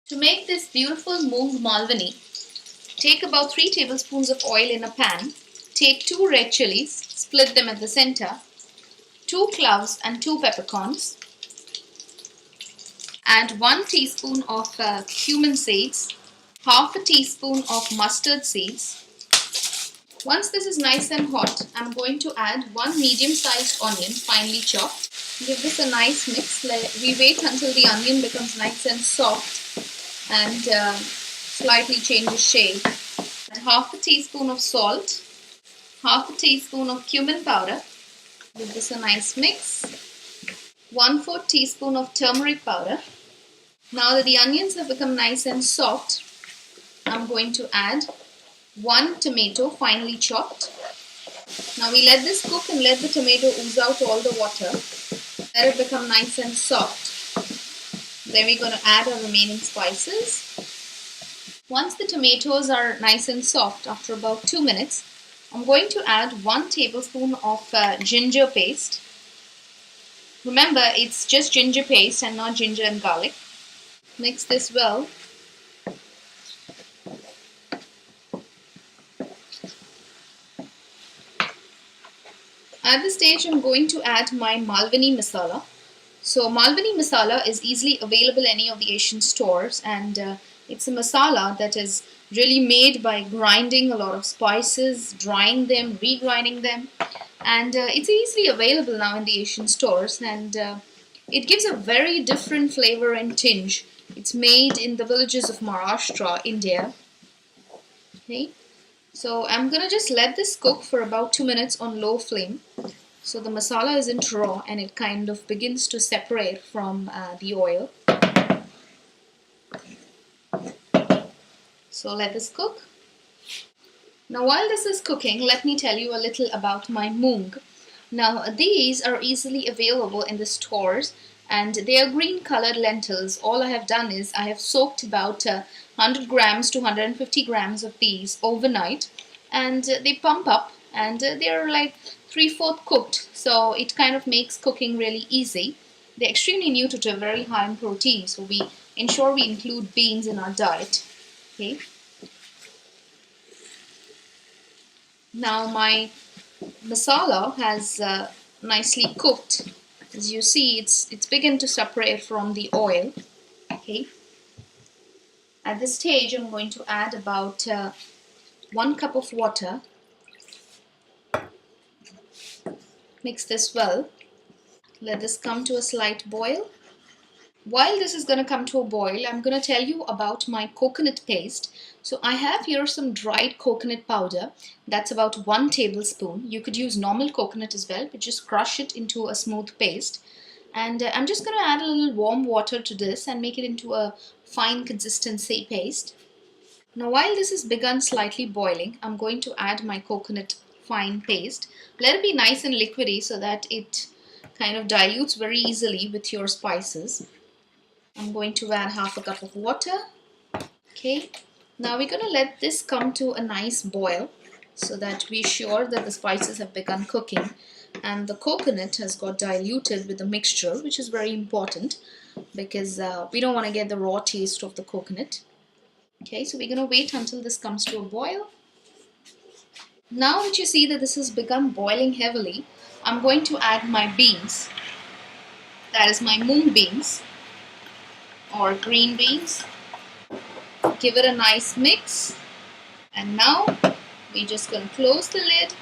To make this beautiful Moong Malvani, take about 3 tablespoons of oil in a pan. Take 2 red chilies, split them at the center, 2 cloves and 2 peppercorns. Add 1 teaspoon of cumin seeds, half a teaspoon of mustard seeds. Once this is nice and hot, I'm going to add 1 medium-sized onion, finely chopped. Give this a nice mix. We wait until the onion becomes nice and soft and slightly changes shade. Add half a teaspoon of salt, half a teaspoon of cumin powder. Give this a nice mix. 1/4 teaspoon of turmeric powder. Now that the onions have become nice and soft, I'm going to add 1 tomato finely chopped. Now we let this cook and let the tomato ooze out all the water. Let it become nice and soft. Then we're going to add our remaining spices. Once the tomatoes are nice and soft, after about 2 minutes, I'm going to add 1 tablespoon of ginger paste. Remember, it's just ginger paste and not ginger and garlic. Mix this well. At this stage, I'm going to add my Malvani masala. So Malvani masala is easily available in any of the Asian stores, and it's a masala that is really made by grinding a lot of spices, drying them, regrinding them, and it's easily available now in the Asian stores, and it gives a very different flavor and tinge. It's made in the villages of Maharashtra, India. Okay. So I'm gonna just let this cook for about 2 minutes on low flame. So the masala isn't raw and it kind of begins to separate from the oil. So let this cook. Now while this is cooking, let me tell you a little about my moong. Now these are easily available in the stores and they are green colored lentils. All I have done is I have soaked about 100 grams to 150 grams of these overnight, and they pump up and they're like 3/4 cooked, so it kind of makes cooking really easy. They're extremely nutritive, very high in protein, so we ensure we include beans in our diet. Okay. Now my masala has nicely cooked. As you see, it's begun to separate from the oil. Okay. At this stage, I'm going to add about 1 cup of water. Mix this well. Let this come to a slight boil. While this is going to come to a boil, I'm going to tell you about my coconut paste. So I have here some dried coconut powder. That's about 1 tablespoon. You could use normal coconut as well, but just crush it into a smooth paste. And I'm just going to add a little warm water to this and make it into a fine consistency paste. Now while this has begun slightly boiling, I'm going to add my coconut fine paste. Let it be nice and liquidy so that it kind of dilutes very easily with your spices. I'm going to add half a cup of water. Okay, now we're going to let this come to a nice boil so that we're sure that the spices have begun cooking and the coconut has got diluted with the mixture, which is very important because we don't want to get the raw taste of the coconut. Okay, so we're going to wait until this comes to a boil. Now that you see that this has begun boiling heavily, I'm going to add my beans. That is my moong beans or green beans. Give it a nice mix. And now we're just going to close the lid.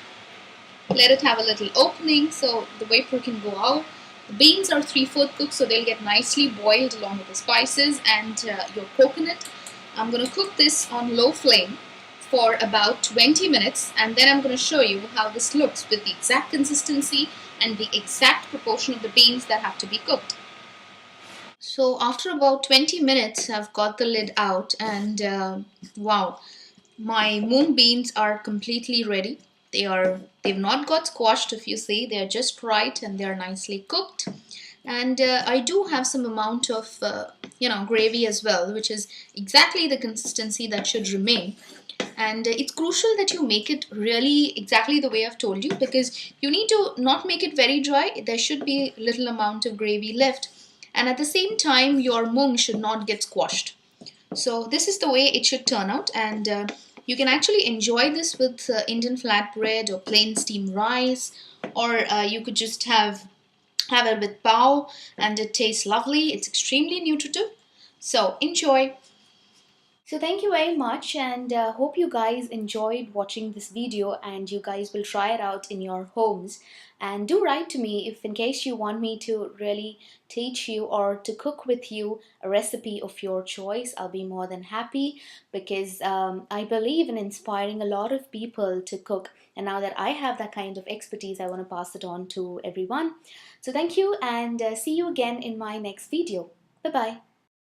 Let it have a little opening so the vapor can go out. The beans are 3/4 cooked, so they'll get nicely boiled along with the spices and your coconut. I'm going to cook this on low flame for about 20 minutes, and then I'm going to show you how this looks with the exact consistency and the exact proportion of the beans that have to be cooked. So after about 20 minutes, I've got the lid out, and wow, my moong beans are completely ready. They've not got squashed, if you see. They're just right and they're nicely cooked. And I do have some amount of gravy as well, which is exactly the consistency that should remain. And it's crucial that you make it really exactly the way I've told you, because you need to not make it very dry. There should be a little amount of gravy left, and at the same time your moong should not get squashed. So this is the way it should turn out, and you can actually enjoy this with Indian flatbread or plain steamed rice, or you could just have it with pao, and it tastes lovely. It's extremely nutritive. So enjoy. So thank you very much, and hope you guys enjoyed watching this video and you guys will try it out in your homes. And do write to me if in case you want me to really teach you or to cook with you a recipe of your choice. I'll be more than happy, because I believe in inspiring a lot of people to cook. And now that I have that kind of expertise, I want to pass it on to everyone. So thank you, and see you again in my next video. Bye bye.